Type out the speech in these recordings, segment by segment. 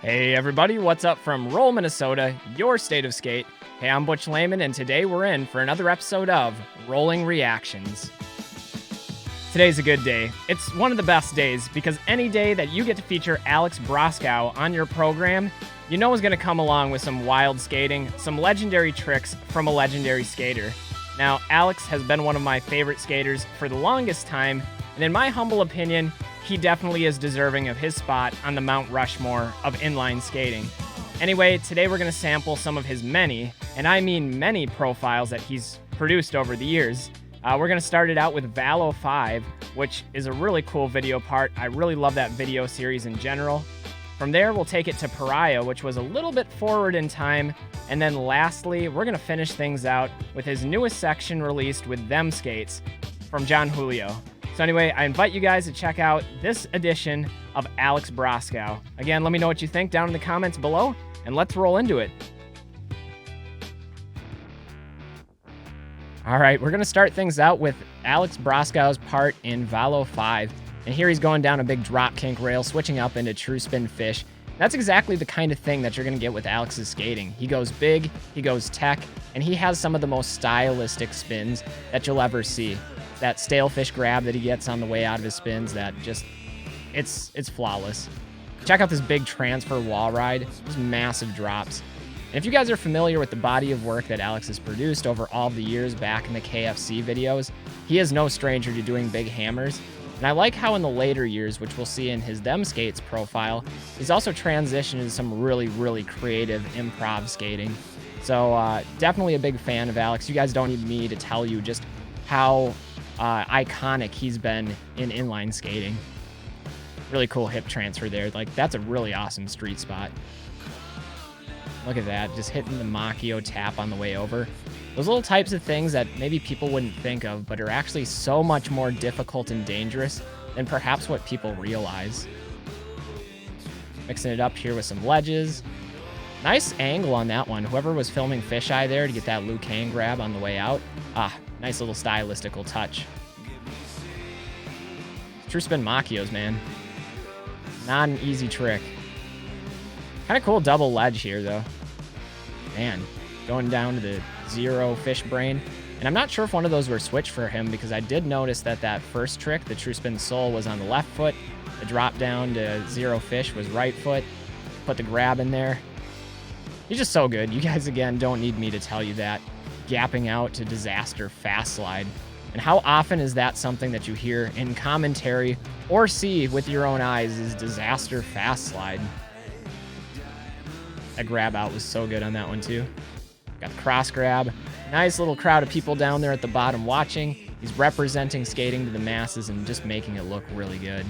Hey everybody, what's up from Roll, Minnesota, your state of skate? Hey, I'm Butch Lehman, and today we're in for another episode of Rolling Reactions. Today's a good day. It's one of the best days because any day that you get to feature Alex Broskow on your program, you know is going to come along with some wild skating, some legendary tricks from a legendary skater. Now, Alex has been one of my favorite skaters for the longest time, and in my humble opinion, he definitely is deserving of his spot on the Mount Rushmore of inline skating. Anyway, today we're going to sample some of his many, and I mean many profiles that he's produced over the years. We're going to start it out with Valo 5, which is a really cool video part. I really love that video series in general. From there, we'll take it to Pariah, which was a little bit forward in time. And then lastly, we're going to finish things out with his newest section released with Them Skates from John Julio. So anyway, I invite you guys to check out this edition of Alex Broskow. Again, let me know what you think down in the comments below, and let's roll into it. All right, we're going to start things out with Alex Broskow's part in Valo 5. And here he's going down a big drop kink rail, switching up into true spin fish. That's exactly the kind of thing that you're going to get with Alex's skating. He goes big, he goes tech, and he has some of the most stylistic spins that you'll ever see. That stale fish grab that he gets on the way out of his spins, that just, it's flawless. Check out this big transfer wall ride, these massive drops. And if you guys are familiar with the body of work that Alex has produced over all the years back in the KFC videos, he is no stranger to doing big hammers. And I like how in the later years, which we'll see in his Them Skates profile, he's also transitioned into some really, really creative improv skating. So definitely a big fan of Alex. You guys don't need me to tell you just how iconic he's been in inline skating. Really cool hip transfer there. Like, that's a really awesome street spot. Look at that, just hitting the Machio tap on the way over. Those little types of things that maybe people wouldn't think of, but are actually so much more difficult and dangerous than perhaps what people realize. Mixing it up here with some ledges. Nice angle on that one. Whoever was filming fisheye there to get that Liu Kang grab on the way out. Nice little stylistical touch. True spin Machios, man. Not an easy trick. Kind of cool double ledge here, though. Man, going down to the zero fish brain. And I'm not sure if one of those were switched for him, because I did notice that that first trick, the true spin soul, was on the left foot. The drop down to zero fish was right foot. Put the grab in there. He's just so good. You guys, again, don't need me to tell you that. Gapping out to disaster fast slide. And how often is that something that you hear in commentary or see with your own eyes, is disaster fast slide. That grab out was so good on that one too. Got the cross grab. Nice little crowd of people down there at the bottom watching. He's representing skating to the masses and just making it look really good.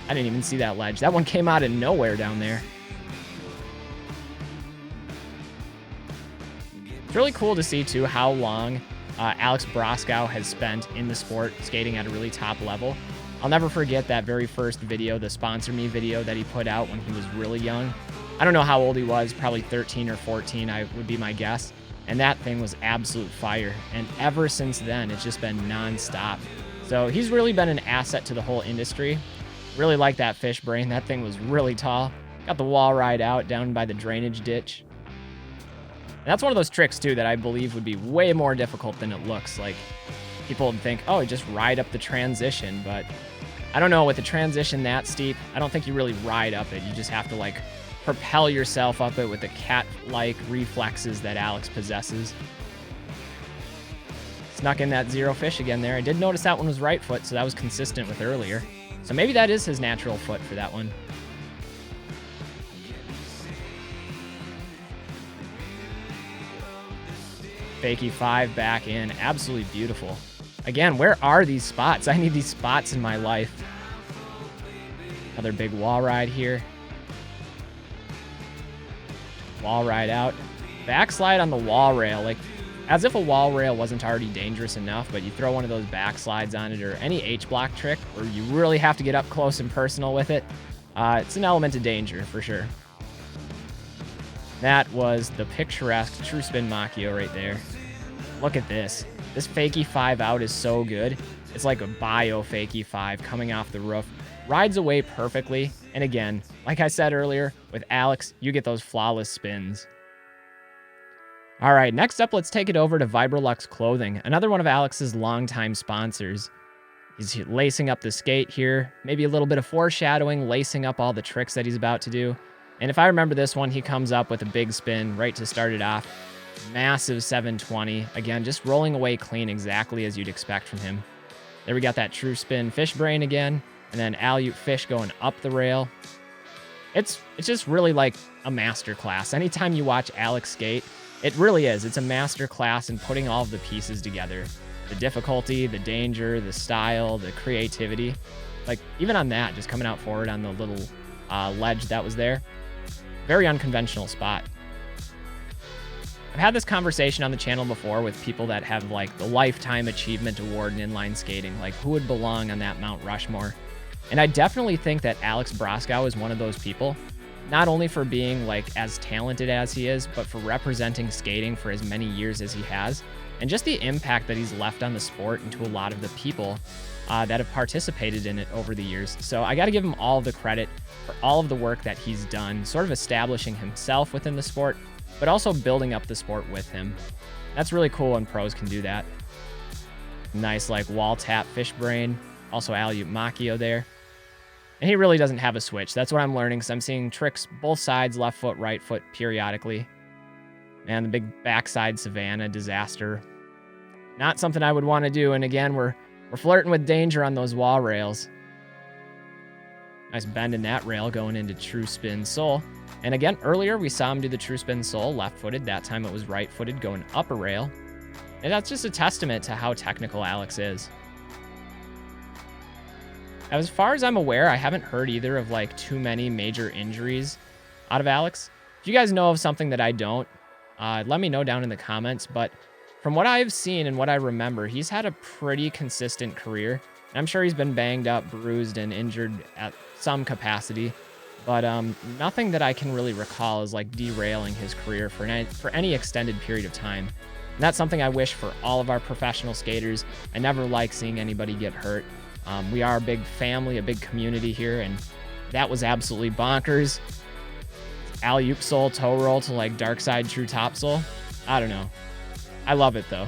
I didn't even see that ledge. That one came out of nowhere down there. It's really cool to see, too, how long Alex Broskow has spent in the sport, skating at a really top level. I'll never forget that very first video, the Sponsor Me video that he put out when he was really young. I don't know how old he was, probably 13 or 14, I would be my guess. And that thing was absolute fire. And ever since then, it's just been nonstop. So he's really been an asset to the whole industry. Really like that fish brain. That thing was really tall. Got the wall ride out down by the drainage ditch. And that's one of those tricks, too, that I believe would be way more difficult than it looks. Like, people would think, oh, just ride up the transition. But I don't know, with the transition that steep, I don't think you really ride up it. You just have to, like, propel yourself up it with the cat-like reflexes that Alex possesses. Snuck in that zero fish again there. I did notice that one was right foot, so that was consistent with earlier. So maybe that is his natural foot for that one. Fakie 5 back in. Absolutely beautiful. Again, where are these spots? I need these spots in my life. Another big wall ride here. Wall ride out. Backslide on the wall rail. Like, as if a wall rail wasn't already dangerous enough, but you throw one of those backslides on it, or any H-block trick where you really have to get up close and personal with it. It's an element of danger, for sure. That was the picturesque true spin Machio right there. Look at this. This fakie 5 out is so good. It's like a bio fakie 5 coming off the roof. Rides away perfectly. And again, like I said earlier, with Alex, you get those flawless spins. All right, next up, let's take it over to Vibralux Clothing, another one of Alex's longtime sponsors. He's lacing up the skate here, maybe a little bit of foreshadowing, lacing up all the tricks that he's about to do. And if I remember this one, he comes up with a big spin right to start it off. Massive 720. Again, just rolling away clean exactly as you'd expect from him. There we got that true spin fish brain again, and then alley-oop fish going up the rail. It's just really like a master class. Anytime you watch Alex skate, it really is. It's a master class in putting all of the pieces together. The difficulty, the danger, the style, the creativity. Like, even on that, just coming out forward on the little ledge that was there. Very unconventional spot. I've had this conversation on the channel before with people that have, like, the Lifetime Achievement Award in inline skating. Like, who would belong on that Mount Rushmore? And I definitely think that Alex Broskow is one of those people. Not only for being, like, as talented as he is, but for representing skating for as many years as he has. And just the impact that he's left on the sport and to a lot of the people that have participated in it over the years. So I got to give him all the credit for all of the work that he's done, sort of establishing himself within the sport, but also building up the sport with him. That's really cool when pros can do that. Nice, like, wall tap fish brain. Also alley-oop Machio there. And he really doesn't have a switch. That's what I'm learning, because I'm seeing tricks both sides, left foot, right foot, periodically. Man, the big backside Savannah disaster. Not something I would want to do. And again, we're flirting with danger on those wall rails. Nice bend in that rail going into true spin sole. And again, earlier we saw him do the true spin sole left-footed. That time it was right-footed going up a rail. And that's just a testament to how technical Alex is. As far as I'm aware, I haven't heard either of, like, too many major injuries out of Alex. If you guys know of something that I don't, let me know down in the comments. But from what I've seen and what I remember, he's had a pretty consistent career. And I'm sure he's been banged up, bruised, and injured at some capacity. But nothing that I can really recall is, like, derailing his career for any extended period of time. And that's something I wish for all of our professional skaters. I never like seeing anybody get hurt. We are a big family, a big community here, and that was absolutely bonkers. Alley-oop sole, toe roll to, like, dark side true top sole. I don't know. I love it, though.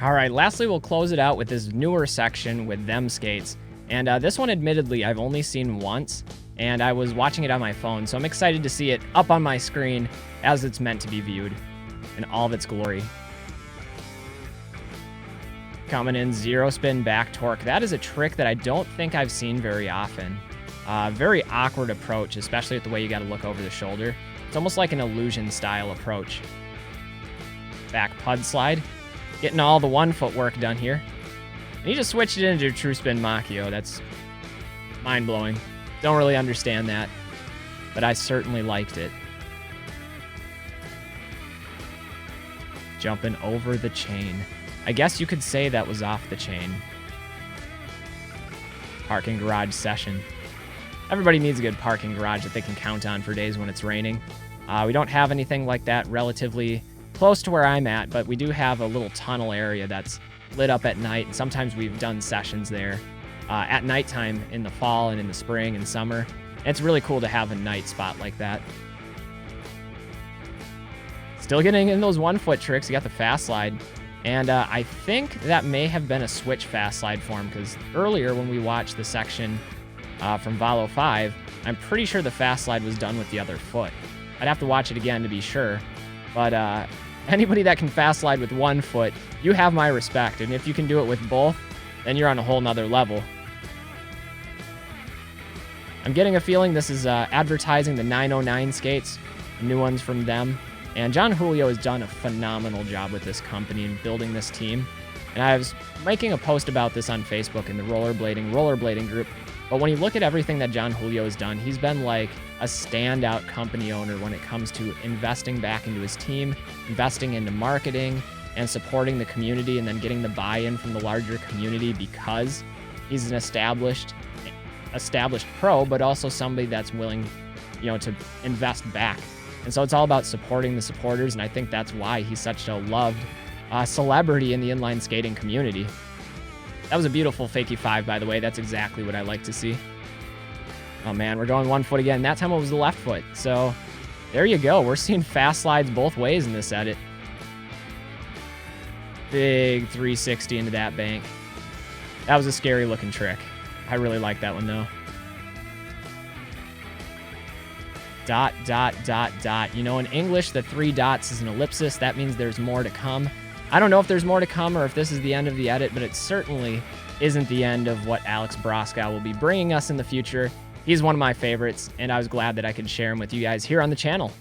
All right, lastly, we'll close it out with this newer section with them skates. And this one, admittedly, I've only seen once, and I was watching it on my phone, so I'm excited to see it up on my screen as it's meant to be viewed in all of its glory. Coming in, zero spin back torque. That is a trick that I don't think I've seen very often. Very awkward approach, especially with the way you got to look over the shoulder. It's almost like an illusion style approach. Back pud slide. Getting all the 1 foot work done here. And he just switched it into true spin Machio. That's mind-blowing. Don't really understand that, but I certainly liked it. Jumping over the chain. I guess you could say that was off the chain. Parking garage session. Everybody needs a good parking garage that they can count on for days when it's raining. We don't have anything like that relatively close to where I'm at, but we do have a little tunnel area that's lit up at night, and sometimes we've done sessions there at nighttime in the fall and in the spring and summer. And it's really cool to have a night spot like that. Still getting in those 1 foot tricks. You got the fast slide. And I think that may have been a switch fast slide for him, because earlier when we watched the section from Valo 5, I'm pretty sure the fast slide was done with the other foot. I'd have to watch it again to be sure. But anybody that can fast slide with 1 foot, you have my respect. And if you can do it with both, then you're on a whole nother level. I'm getting a feeling this is advertising the 909 skates, new ones from them. And John Julio has done a phenomenal job with this company and building this team. And I was making a post about this on Facebook in the rollerblading group. But when you look at everything that John Julio has done, he's been like a standout company owner when it comes to investing back into his team, investing into marketing, and supporting the community, and then getting the buy-in from the larger community, because he's an established pro, but also somebody that's willing, to invest back. And so it's all about supporting the supporters, and I think that's why he's such a loved celebrity in the inline skating community. That was a beautiful fakie 5, by the way. That's exactly what I like to see. Oh, man, we're going 1 foot again. That time it was the left foot. So there you go. We're seeing fast slides both ways in this edit. Big 360 into that bank. That was a scary looking trick. I really like that one, though. Dot, dot, dot, dot. You know, in English, the 3 dots is an ellipsis. That means there's more to come. I don't know if there's more to come or if this is the end of the edit, but it certainly isn't the end of what Alex Broskow will be bringing us in the future. He's one of my favorites, and I was glad that I could share him with you guys here on the channel.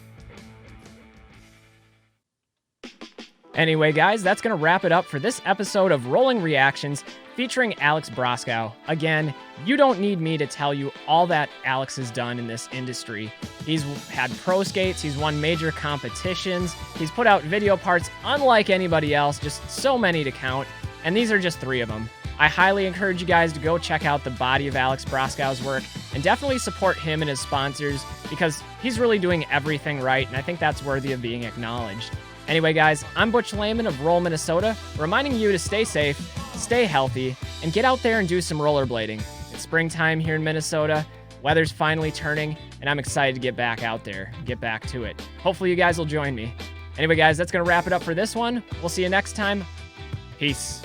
Anyway, guys, that's going to wrap it up for this episode of Rolling Reactions featuring Alex Broskow. Again, you don't need me to tell you all that Alex has done in this industry. He's had pro skates, he's won major competitions, he's put out video parts unlike anybody else, just so many to count, and these are just 3 of them. I highly encourage you guys to go check out the body of Alex Broskow's work and definitely support him and his sponsors because he's really doing everything right, and I think that's worthy of being acknowledged. Anyway, guys, I'm Butch Lehman of Roll, Minnesota, reminding you to stay safe, stay healthy, and get out there and do some rollerblading. It's springtime here in Minnesota, weather's finally turning, and I'm excited to get back out there, get back to it. Hopefully you guys will join me. Anyway, guys, that's going to wrap it up for this one. We'll see you next time. Peace.